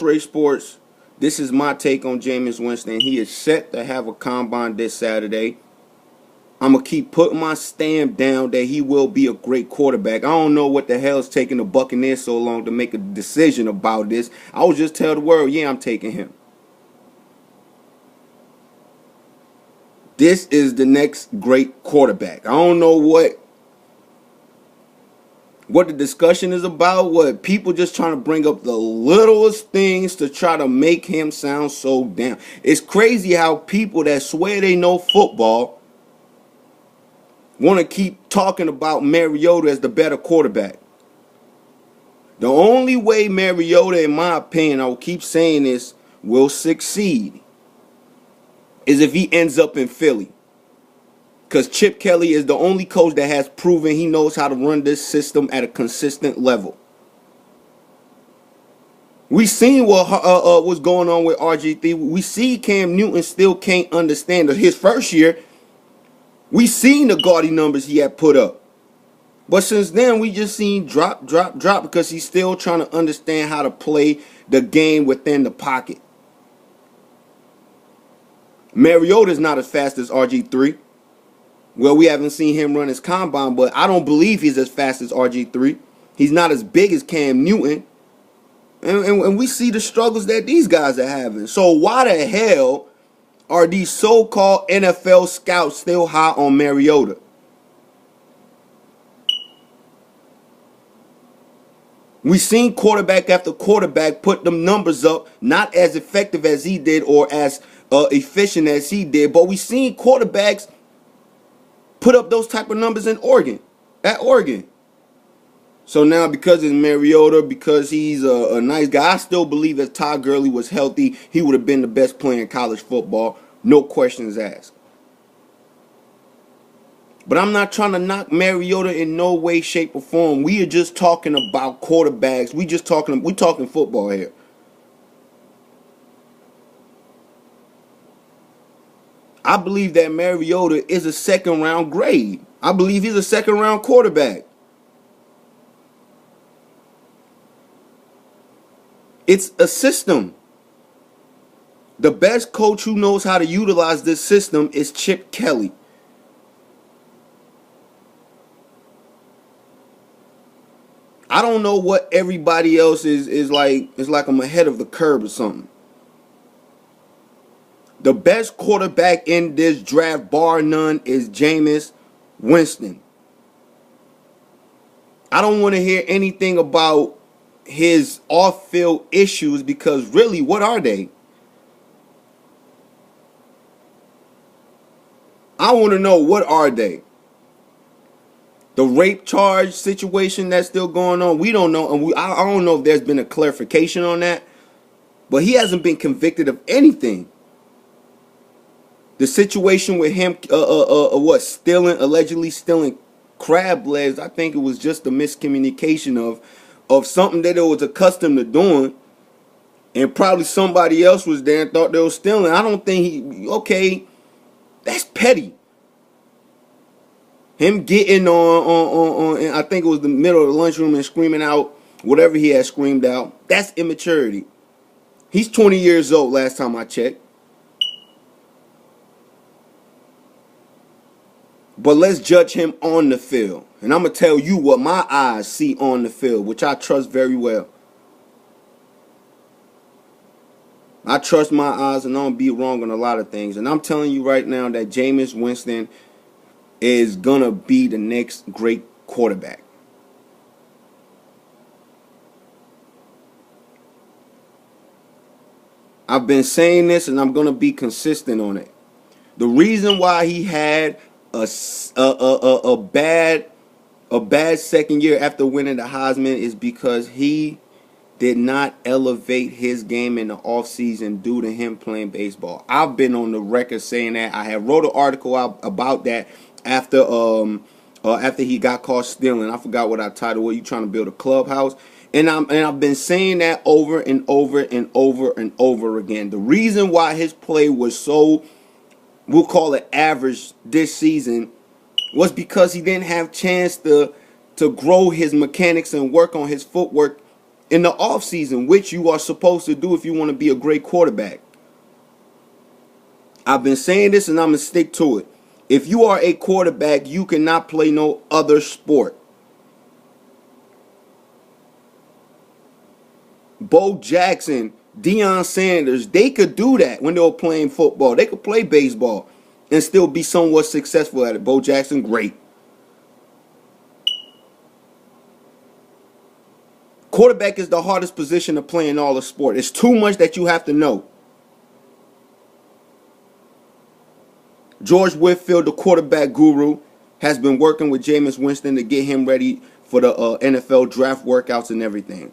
Trey Sports. This is my take on Jameis Winston. He is set to have a combine this Saturday. I'm going to keep putting my stamp down that he will be a great quarterback. I don't know what the hell is taking the Buccaneers so long to make a decision about this. I will just tell the world, yeah, I'm taking him. This is the next great quarterback. I don't know what the discussion is about. What people just trying to bring up the littlest things to try to make him sound so damn. It's crazy how people that swear they know football want to keep talking about Mariota as the better quarterback. The only way Mariota, in my opinion, I will keep saying this, will succeed is if he ends up in Philly. Because Chip Kelly is the only coach that has proven he knows how to run this system at a consistent level. We seen what's going on with RG3. We see Cam Newton still can't understand his first year. We seen the gaudy numbers he had put up. But since then, we just seen drop because he's still trying to understand how to play the game within the pocket. Mariota's not as fast as RG3. Well, we haven't seen him run his combine, but I don't believe he's as fast as RG3. He's not as big as Cam Newton. And we see the struggles that these guys are having. So why the hell are these so-called NFL scouts still high on Mariota? We seen quarterback after quarterback put them numbers up, not as effective as he did or as efficient as he did, but we seen quarterbacks put up those type of numbers at Oregon. So now because it's Mariota, because he's a nice guy, I still believe if Todd Gurley was healthy, he would have been the best player in college football. No questions asked. But I'm not trying to knock Mariota in no way, shape, or form. We are just talking about quarterbacks. We talking football here. I believe that Mariota is a second-round grade. I believe he's a second-round quarterback. It's a system. The best coach who knows how to utilize this system is Chip Kelly. I don't know what everybody else is like. It's like I'm ahead of the curve or something. The best quarterback in this draft, bar none, is Jameis Winston. I don't want to hear anything about his off-field issues because really, what are they? I want to know, what are they? The rape charge situation that's still going on, we don't know. And I don't know if there's been a clarification on that. But he hasn't been convicted of anything. The situation with him, allegedly stealing crab legs, I think it was just a miscommunication of something that it was accustomed to doing. And probably somebody else was there and thought they were stealing. I don't think okay, that's petty. Him getting on, I think it was the middle of the lunchroom and screaming out whatever he had screamed out. That's immaturity. He's 20 years old last time I checked. But let's judge him on the field. And I'm going to tell you what my eyes see on the field, which I trust very well. I trust my eyes and I don't be wrong on a lot of things. And I'm telling you right now that Jameis Winston is going to be the next great quarterback. I've been saying this and I'm going to be consistent on it. The reason why he had a bad second year after winning the Heisman is because he did not elevate his game in the offseason due to him playing baseball. I've been on the record saying that. I have wrote an article out about that after he got caught stealing. I forgot what I titled. What, you trying to build a clubhouse? And I've been saying that over and over and over and over again. The reason why his play was so, we'll call it average this season, was because he didn't have chance to grow his mechanics and work on his footwork in the offseason, which you are supposed to do if you want to be a great quarterback. I've been saying this and I'm going to stick to it. If you are a quarterback, you cannot play no other sport. Bo Jackson, Deion Sanders, they could do that when they were playing football. They could play baseball and still be somewhat successful at it. Bo Jackson, great. Quarterback is the hardest position to play in all the sport. It's too much that you have to know. George Whitfield, the quarterback guru, has been working with Jameis Winston to get him ready for the NFL draft workouts and everything.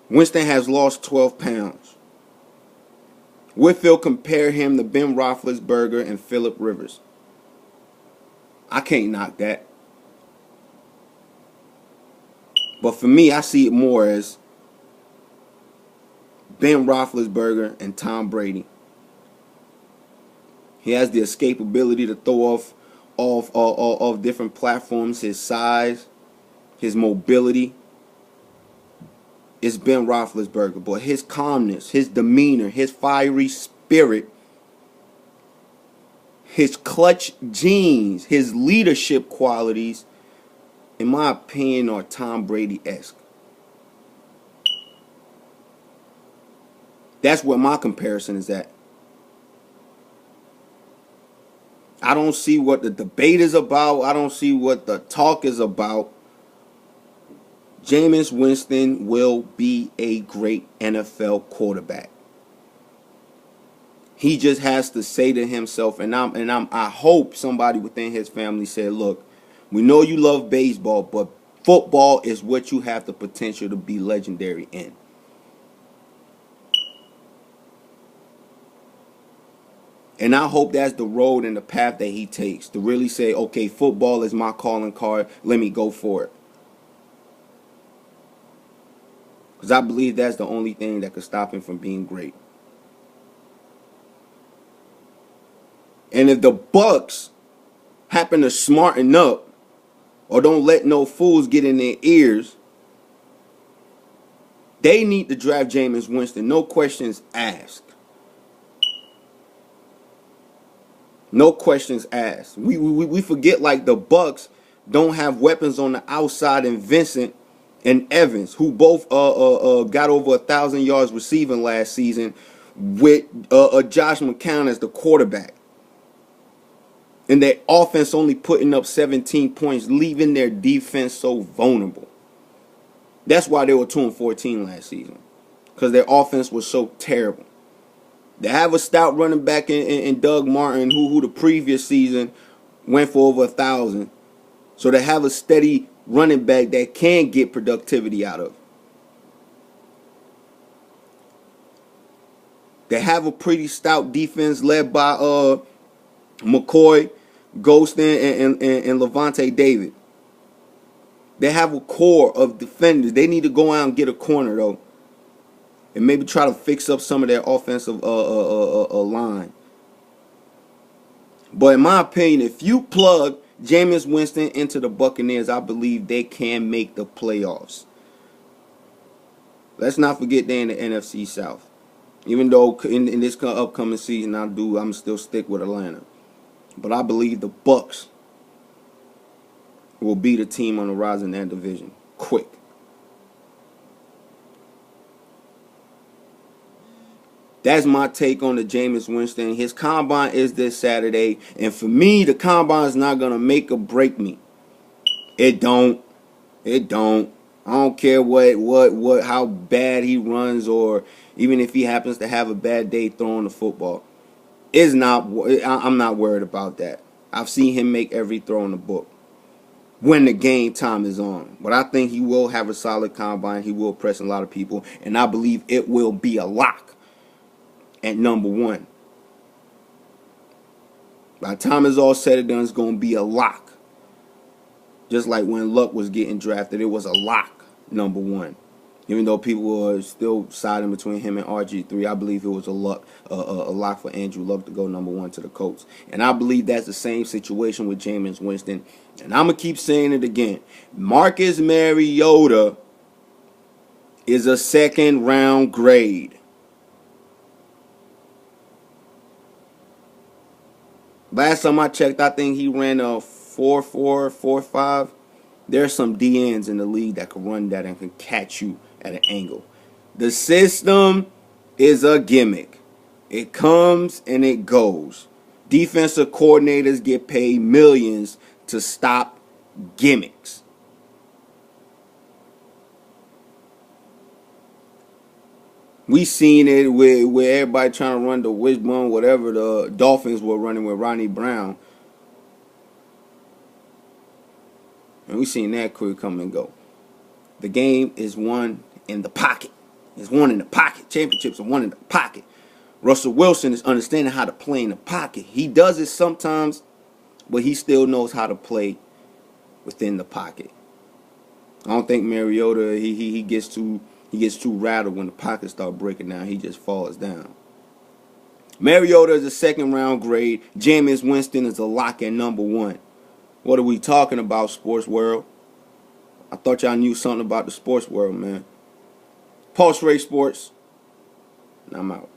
Winston has lost 12 pounds. Whitfield compared him to Ben Roethlisberger and Phillip Rivers. I can't knock that. But for me, I see it more as Ben Roethlisberger and Tom Brady. He has the escapability to throw off different platforms. His size, his mobility. It's Ben Roethlisberger. But his calmness, his demeanor, his fiery spirit, his clutch genes, his leadership qualities, in my opinion, are Tom Brady-esque. That's where my comparison is at. I don't see what the debate is about. I don't see what the talk is about. Jameis Winston will be a great NFL quarterback. He just has to say to himself, I hope somebody within his family said, look, we know you love baseball, but football is what you have the potential to be legendary in. And I hope that's the road and the path that he takes, to really say, okay, football is my calling card. Let me go for it. Because I believe that's the only thing that could stop him from being great. And if the Bucks happen to smarten up or don't let no fools get in their ears, they need to draft Jameis Winston. No questions asked. No questions asked. We forget, like, the Bucks don't have weapons on the outside in Vincent and Evans, who both got over 1,000 yards receiving last season, with Josh McCown as the quarterback. And their offense only putting up 17 points, leaving their defense so vulnerable. That's why they were 2-14 last season, because their offense was so terrible. They have a stout running back in Doug Martin, who the previous season went for over 1,000. So they have a steady running back that can get productivity out of. They have a pretty stout defense led by McCoy, Golston, and Levante David. They have a core of defenders. They need to go out and get a corner, though, and maybe try to fix up some of their offensive line. But in my opinion, if you plug Jameis Winston into the Buccaneers, I believe they can make the playoffs. Let's not forget they're in the NFC South. Even though in this upcoming season, I'm still stick with Atlanta. But I believe the Bucs will be the team on the rise in that division. Quick. That's my take on the Jameis Winston. His combine is this Saturday. And for me, the combine is not going to make or break me. It don't. It don't. I don't care how bad he runs, or even if he happens to have a bad day throwing the football. It's not. I'm not worried about that. I've seen him make every throw in the book when the game time is on. But I think he will have a solid combine. He will press a lot of people. And I believe it will be a lock at number one. By the time it's all said and done, it's going to be a lock. Just like when Luck was getting drafted, it was a lock, number one. Even though people were still siding between him and RG3, I believe it was a lock for Andrew Luck to go number one to the Colts. And I believe that's the same situation with Jameis Winston. And I'm going to keep saying it again. Marcus Mariota is a second round grade. Last time I checked, I think he ran a 4.4, 4.5. There's some DNs in the league that can run that and can catch you at an angle. The system is a gimmick. It comes and it goes. Defensive coordinators get paid millions to stop gimmicks. We seen it with everybody trying to run the wishbone, whatever the Dolphins were running with Ronnie Brown. And we seen that quick come and go. The game is won in the pocket. It's won in the pocket. Championships are won in the pocket. Russell Wilson is understanding how to play in the pocket. He does it sometimes, but he still knows how to play within the pocket. I don't think Mariota he gets too rattled when the pocket start breaking down. He just falls down. Mariota is a second round grade. Jameis Winston is a lock at number 1. What are we talking about, sports world? I thought y'all knew something about the sports world, man. Pulse Ray Sports, and I'm out.